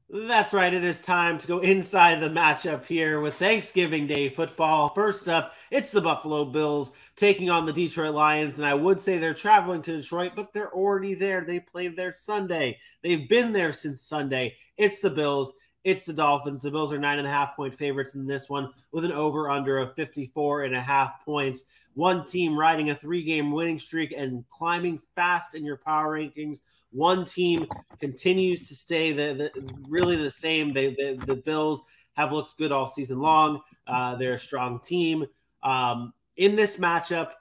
That's right. It is time to go inside the matchup here with Thanksgiving Day football. First up, it's the Buffalo Bills taking on the Detroit Lions. And I would say they're traveling to Detroit, but they're already there. They played there Sunday. They've been there since Sunday. It's the Bills. It's the Dolphins. The Bills are 9.5 point favorites in this one with an over under of 54.5 points. One team riding a 3-game winning streak and climbing fast in your power rankings. One team continues to stay really the same. The Bills have looked good all season long. They're a strong team. In this matchup,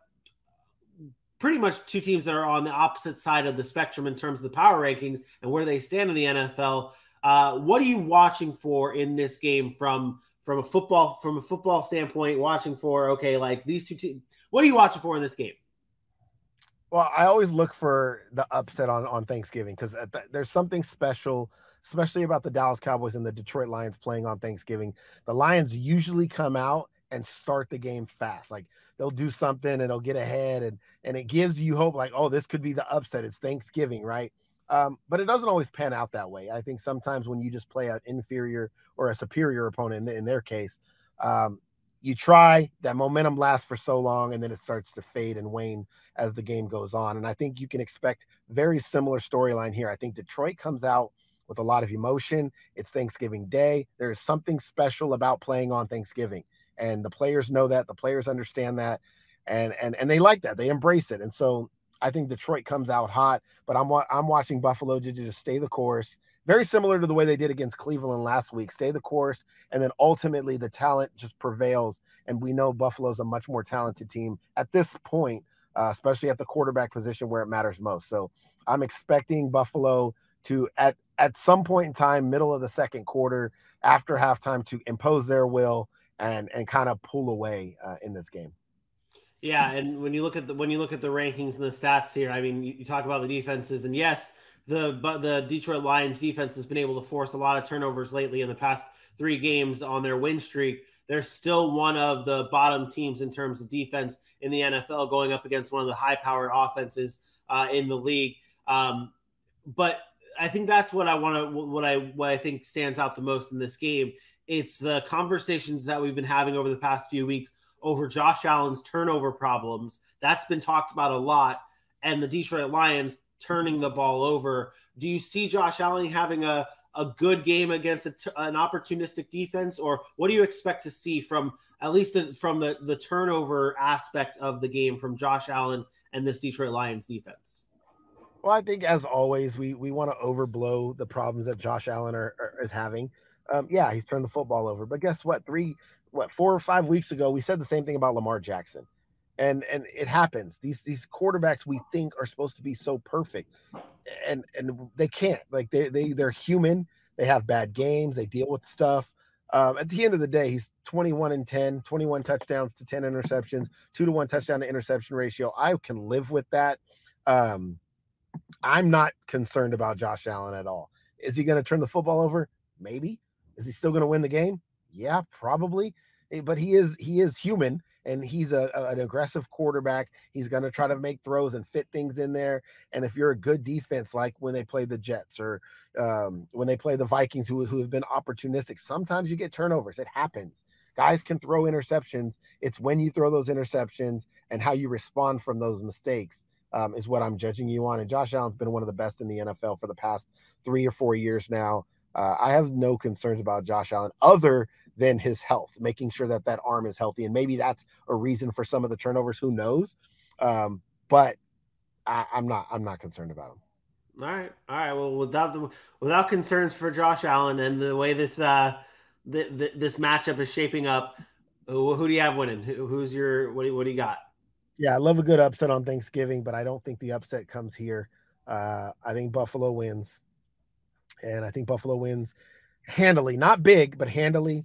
pretty much two teams that are on the opposite side of the spectrum in terms of the power rankings and where they stand in the NFL. What are you watching for in this game from a football standpoint? Watching for like these two teams. What are you watching for in this game? Well, I always look for the upset on Thanksgiving because there's something special, especially about the Dallas Cowboys and the Detroit Lions playing on Thanksgiving. The Lions usually come out and start the game fast. Like they'll do something and they'll get ahead, and it gives you hope. Like, oh, this could be the upset. It's Thanksgiving, right? But it doesn't always pan out that way. I think sometimes when you just play an inferior or a superior opponent in their case, you try, that momentum lasts for so long, and then it starts to fade and wane as the game goes on. And I think you can expect very similar storyline here. I think Detroit comes out with a lot of emotion. It's Thanksgiving Day. There's something special about playing on Thanksgiving, and the players know that. The players understand that, and they like that. They embrace it. And so I think Detroit comes out hot, but I'm watching Buffalo to just stay the course. Very similar to the way they did against Cleveland last week. Stay the course, and then ultimately the talent just prevails. And we know Buffalo's a much more talented team at this point, especially at the quarterback position where it matters most. So I'm expecting Buffalo to, at some point in time, middle of the second quarter, after halftime, to impose their will and kind of pull away in this game. Yeah, and when you look at the rankings and the stats here, I mean, you talk about the defenses, and yes, the Detroit Lions defense has been able to force a lot of turnovers lately in the past 3 games on their win streak. They're still one of the bottom teams in terms of defense in the NFL, going up against one of the high-powered offenses in the league. But I think that's what I think stands out the most in this game. It's the conversations that we've been having over the past few weeks over Josh Allen's turnover problems. That's been talked about a lot. And the Detroit Lions turning the ball over. Do you see Josh Allen having a good game against an opportunistic defense? Or what do you expect to see from at least from the turnover aspect of the game from Josh Allen and this Detroit Lions defense? Well, I think as always, we want to overblow the problems that Josh Allen is having. Yeah, he's turned the football over, but guess what? 4 or 5 weeks ago, we said the same thing about Lamar Jackson, and it happens. These quarterbacks we think are supposed to be so perfect, and they can't. Like they're human. They have bad games. They deal with stuff. At the end of the day, he's 21-10, 21 touchdowns to 10 interceptions, 2-to-1 touchdown to interception ratio. I can live with that. I'm not concerned about Josh Allen at all. Is he going to turn the football over? Maybe. Is he still going to win the game? Yeah, probably. But he is human, and he's an aggressive quarterback. He's going to try to make throws and fit things in there. And if you're a good defense, like when they play the Jets or when they play the Vikings, who have been opportunistic, sometimes you get turnovers. It happens. Guys can throw interceptions. It's when you throw those interceptions and how you respond from those mistakes is what I'm judging you on. And Josh Allen's been one of the best in the NFL for the past 3 or 4 years now. I have no concerns about Josh Allen other than his health, making sure that arm is healthy. And maybe that's a reason for some of the turnovers. Who knows? But I'm not concerned about him. All right. Well, without concerns for Josh Allen and the way this this matchup is shaping up, who do you have winning? Who's your what do you got? Yeah, I love a good upset on Thanksgiving, but I don't think the upset comes here. I think Buffalo wins, and I think Buffalo wins handily, not big, but handily.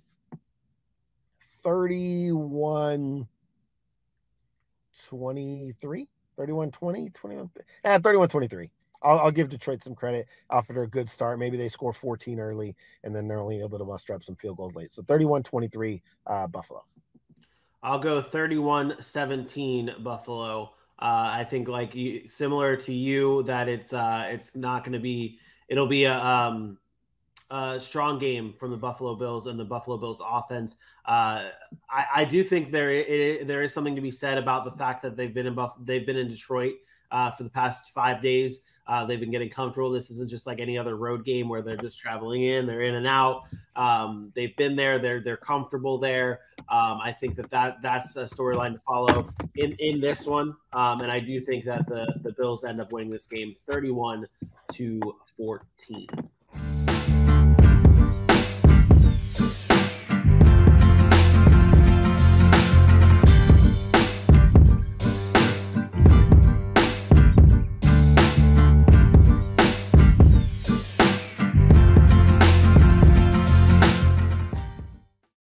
31-23, 31-20, 31-23. I'll give Detroit some credit after a good start. Maybe they score 14 early, and then they're only able to muster up some field goals late. So 31-23, Buffalo. I'll go 31-17 Buffalo. I think similar to you that it's not going to be it'll be strong game from the Buffalo Bills and the Buffalo Bills offense. I do think there is something to be said about the fact that they've been in Detroit for the past 5 days. They've been getting comfortable. This isn't just like any other road game where they're just traveling in, they're in and out. They've been there. They're comfortable there. I think that's a storyline to follow in this one. And I do think that the Bills end up winning this game 31-14.